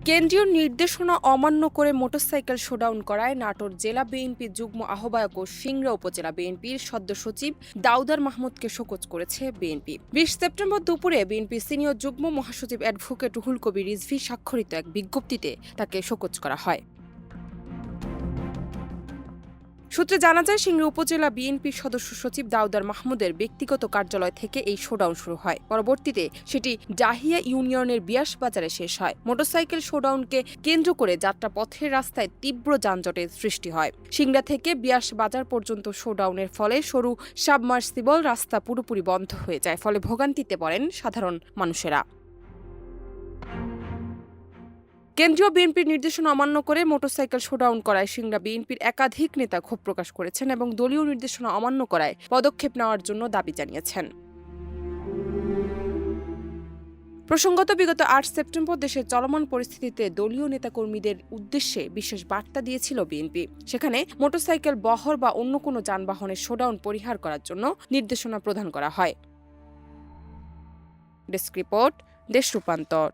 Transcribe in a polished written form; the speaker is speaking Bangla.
কেন্দ্রীয় নির্দেশনা অমান্য করে মোটরসাইকেল শোডাউন করায় নাটোর জেলা বিএনপির যুগ্ম আহ্বায়ক ও সিংড়া উপজেলা বিএনপির সদ্য সচিব দাউদার মাহমুদকে শোকজ করেছে বিএনপি। ২০ সেপ্টেম্বর দুপুরে বিএনপির সিনিয়র যুগ্ম মহাসচিব অ্যাডভোকেট রুহুল কবির রিজভী স্বাক্ষরিত এক বিজ্ঞপ্তিতে তাকে শোকজ করা হয়। সূত্রে জানা যায়, সিংড়া উপজেলা বিএনপির সদস্য সচিব দাউদার মাহমুদের ব্যক্তিগত কার্যালয় থেকে এই শোডাউন শুরু হয়। পরবর্তীতে সেটি ডাহিয়া ইউনিয়নের বিয়াস বাজারে শেষ হয়। মোটরসাইকেল শোডাউনকে কেন্দ্র করে যাত্রাপথের রাস্তায় তীব্র যানজটের সৃষ্টি হয়। সিংড়া থেকে বিয়াস বাজার পর্যন্ত শোডাউনের ফলে সরু সাবমার্সিবল রাস্তা পুরোপুরি বন্ধ হয়ে যায়, ফলে ভোগান্তিতে পড়েন সাধারণ মানুষেরা। কেন্দ্রীয় বিএনপির নির্দেশনা অমান্য করে মোটরসাইকেল শোডাউন করায় সিংড়া বিএনপির একাধিক নেতা ক্ষোভ প্রকাশ করেছেন এবং দলীয় নির্দেশনা অমান্য করায় পদক্ষেপ নেওয়ার জন্য দাবি জানিয়েছেন। প্রসঙ্গত, বিগত ৮ সেপ্টেম্বর দেশের চলমান পরিস্থিতিতে দলীয় নেতাকর্মীদের উদ্দেশ্যে বিশেষ বার্তা দিয়েছিল বিএনপি। সেখানে মোটরসাইকেল বহর বা অন্য কোনো যানবাহনের শোডাউন পরিহার করার জন্য নির্দেশনা প্রদান করা হয়। ডেস্ক রিপোর্ট, দেশ রূপান্তর।